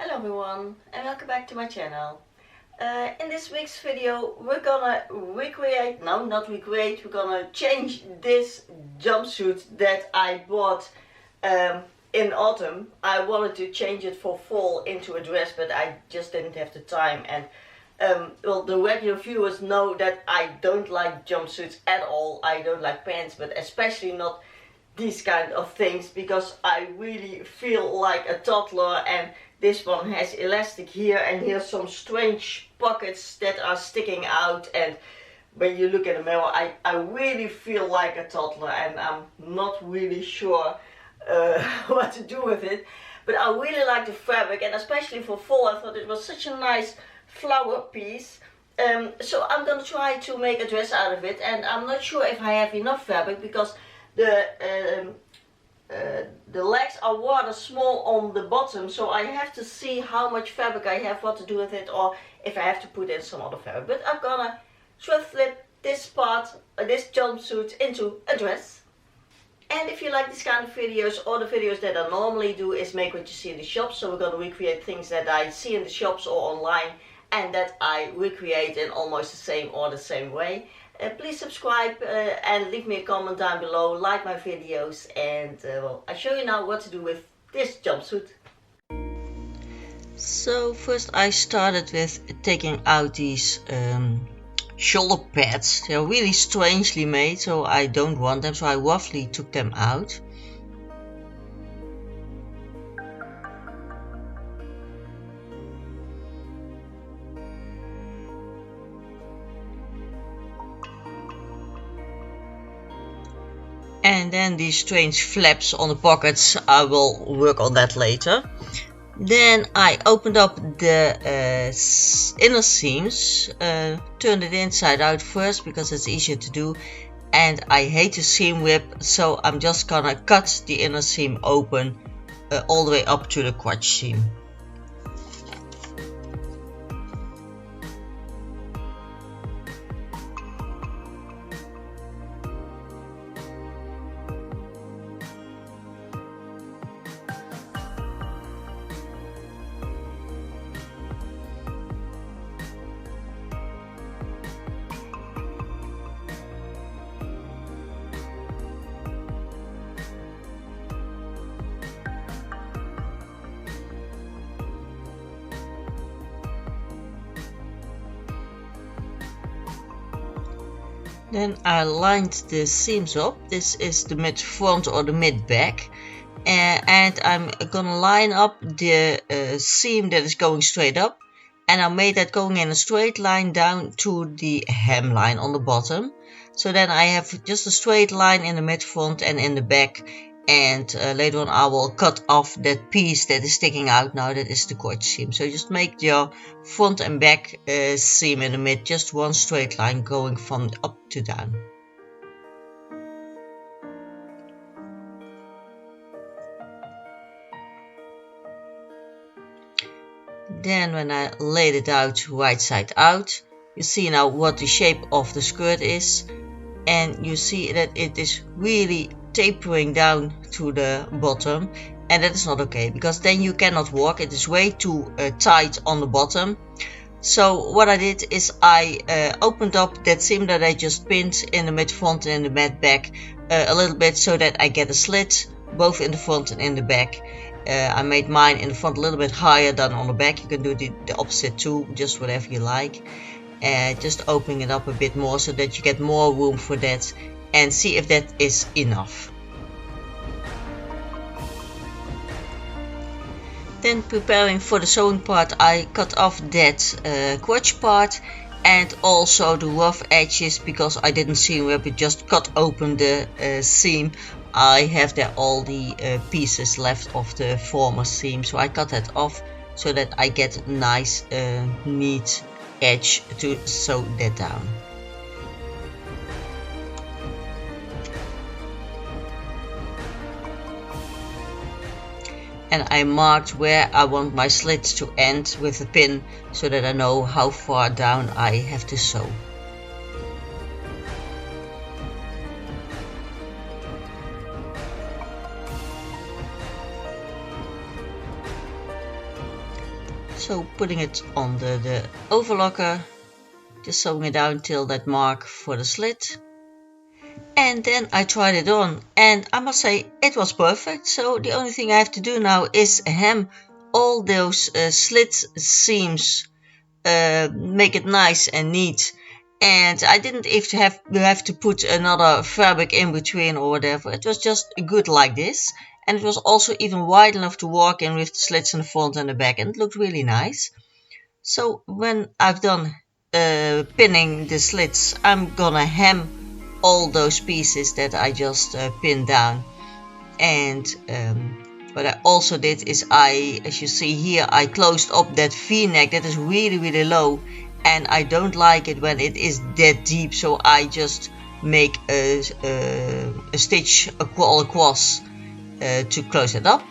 Hello everyone and welcome back to my channel. In this week's video we're gonna we're gonna change this jumpsuit that I bought in autumn. I wanted to change it for fall into a dress, but I just didn't have the time, and well, the regular viewers know that I don't like jumpsuits at all. I don't like pants, but especially not these kind of things, because I really feel like a toddler, and this one has elastic here and here's some strange pockets that are sticking out, and when you look in the mirror I really feel like a toddler, and I'm not really sure what to do with it. But I really like the fabric, and especially for fall I thought it was such a nice flower piece. So I'm gonna try to make a dress out of it, and I'm not sure if I have enough fabric because the legs are rather small on the bottom, so I have to see how much fabric I have, what to do with it, or if I have to put in some other fabric. But I'm gonna thrift flip this part, this jumpsuit, into a dress. And if you like this kind of videos, or the videos that I normally do is make what you see in the shops, so we're gonna recreate things that I see in the shops or online and that I recreate in almost the same or the same way. Please subscribe and leave me a comment down below, like my videos, and well, I'll show you now what to do with this jumpsuit. So first I started with taking out these shoulder pads. They're really strangely made, so I don't want them, so I roughly took them out. And then these strange flaps on the pockets, I will work on that later. Then I opened up the inner seams, turned it inside out first because it's easier to do, and I hate to seam rip, so I'm just gonna cut the inner seam open all the way up to the crotch seam. Then I lined the seams up. This is the mid front or the mid back, and I'm gonna line up the seam that is going straight up, and I made that going in a straight line down to the hemline on the bottom. So then I have just a straight line in the mid front and in the back, and later on I will cut off that piece that is sticking out now, that is the crotch seam. So just make your front and back seam in the mid just one straight line going from up to down. Then when I laid it out right side out, you see now what the shape of the skirt is, and you see that it is really tapering down to the bottom, and that is not okay because then you cannot walk. It is way too tight on the bottom. So what I did is I opened up that seam that I just pinned in the mid front and in the mid back a little bit, so that I get a slit both in the front and in the back. I made mine in the front a little bit higher than on the back. You can do the opposite too, just whatever you like. Just opening it up a bit more so that you get more room for that, and see if that is enough. Then preparing for the sewing part, I cut off that crotch part and also the rough edges, because I didn't seam rip it, just cut open the seam. I have there all the pieces left of the former seam, so I cut that off so that I get a nice neat edge to sew that down. And I marked where I want my slits to end with a pin, so that I know how far down I have to sew. So putting it on the overlocker, just sewing it down till that mark for the slit. And then I tried it on, and I must say it was perfect. So the only thing I have to do now is hem all those slit seams, make it nice and neat. And I didn't even have to put another fabric in between or whatever. It was just good like this. And it was also even wide enough to walk in with the slits in the front and the back, and it looked really nice. So when I've done pinning the slits, I'm gonna hem all those pieces that I just pinned down. And what I also did is as you see here, I closed up that V-neck that is really low, and I don't like it when it is that deep, so I just make a stitch all across to close it up.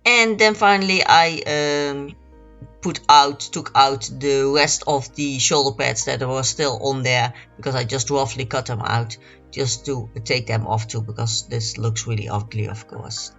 And then finally I took out the rest of the shoulder pads that were still on there, because I just roughly cut them out just to take them off too, because this looks really ugly, of course.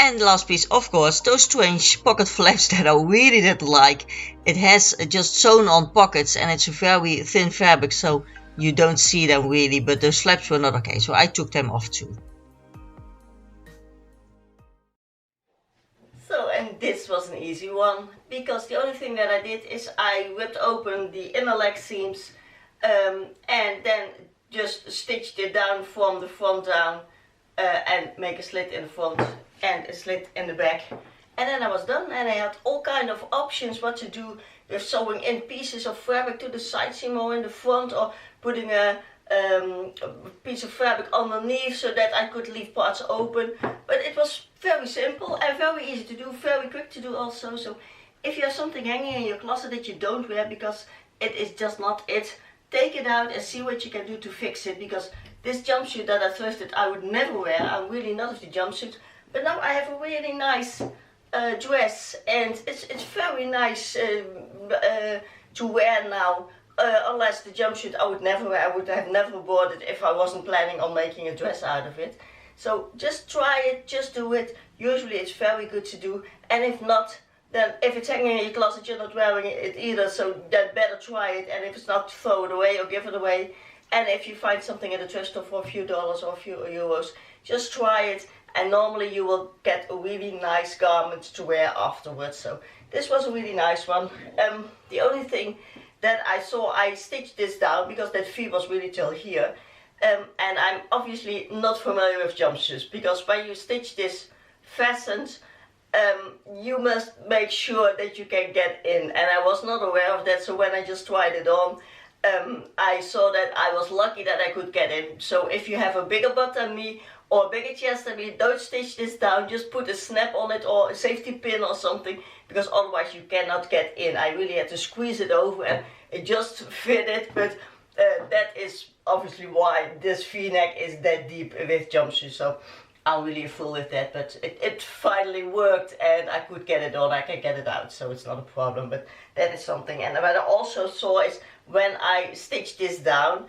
And the last piece, of course, those strange pocket flaps that I really didn't like. It has just sewn on pockets, and it's a very thin fabric, so you don't see them really, but those flaps were not okay, so I took them off too. And this was an easy one, because the only thing that I did is I ripped open the inner leg seams and then just stitched it down from the front down and make a slit in the front and a slit in the back. And then I was done, and I had all kind of options what to do with sewing in pieces of fabric to the side seam or in the front, or putting a piece of fabric underneath so that I could leave parts open. But it was very simple and very easy to do, very quick to do also. So if you have something hanging in your closet that you don't wear because it is just not it, take it out and see what you can do to fix it. Because this jumpsuit that I thrifted I would never wear. I'm really not of the jumpsuit, but now I have a really nice dress, and it's very nice to wear now. Unless the jumpsuit I would never wear. I would have never bought it if I wasn't planning on making a dress out of it. So just try it, just do it. Usually it's very good to do, and if not, then if it's hanging in your closet you're not wearing it either, so then better try it, and if it's not, throw it away or give it away. And if you find something at a thrift store for a few dollars or a few euros, just try it, and normally you will get a really nice garment to wear afterwards. So this was a really nice one. The only thing that I stitched this down because that V was really till here, and I'm obviously not familiar with jumpsuits, because when you stitch this fastened, you must make sure that you can get in, and I was not aware of that. So when I just tried it on, I saw that I was lucky that I could get in. So if you have a bigger butt than me or a bigger chest than me, don't stitch this down, just put a snap on it or a safety pin or something, because otherwise you cannot get in. I really had to squeeze it over and it just fitted, but that is obviously why this V-neck is that deep with jumpsuits. So I'm really a fool with that, but it finally worked and I could get it on. I can get it out, so it's not a problem, but that is something. And what I also saw is when I stitched this down,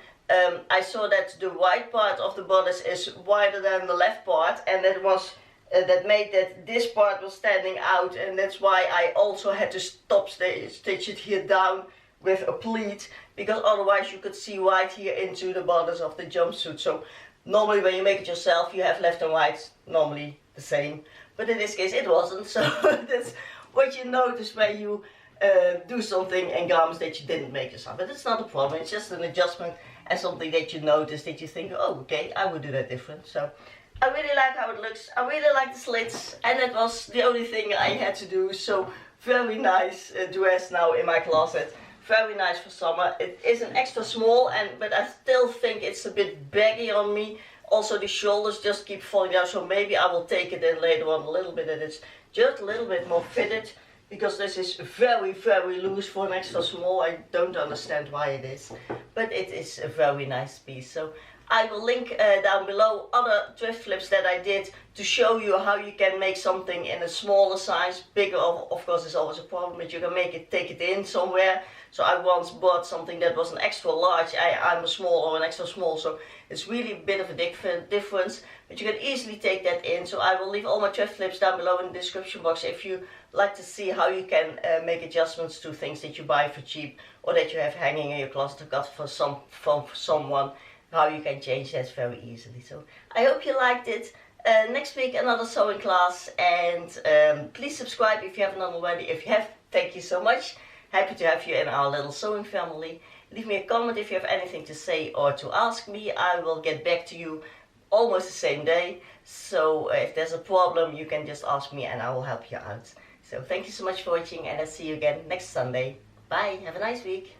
I saw that the right part of the bodice is wider than the left part, and that was that made that this part was standing out, and that's why I also had to stitch it here down with a pleat, because otherwise you could see right here into the bodice of the jumpsuit. So normally when you make it yourself you have left and right normally the same, but in this case it wasn't. So that's what you notice when you do something in garments that you didn't make yourself. But it's not a problem, it's just an adjustment and something that you notice that you think, oh okay, I would do that different. So I really like how it looks, I really like the slits, and that was the only thing I had to do. So very nice dress now in my closet. Very nice for summer. It is an extra small, but I still think it's a bit baggy on me. Also the shoulders just keep falling down, so maybe I will take it in later on a little bit and it's just a little bit more fitted, because this is very loose for an extra small. I don't understand why it is, but it is a very nice piece. So I will link down below other thrift flips that I did to show you how you can make something in a smaller size. Bigger of course is always a problem, but you can make it, take it in somewhere. So I once bought something that was an extra large. I'm a small or an extra small, so it's really a bit of a difference, but you can easily take that in. So I will leave all my thrift flips down below in the description box if you like to see how you can make adjustments to things that you buy for cheap or that you have hanging in your closet or got from someone, how you can change that very easily. So I hope you liked it. Next week another sewing class, and please subscribe if you haven't done already. If you have, thank you so much. Happy to have you in our little sewing family. Leave me a comment if you have anything to say or to ask me. I will get back to you almost the same day. So if there's a problem, you can just ask me and I will help you out. So thank you so much for watching, and I'll see you again next Sunday. Bye, have a nice week.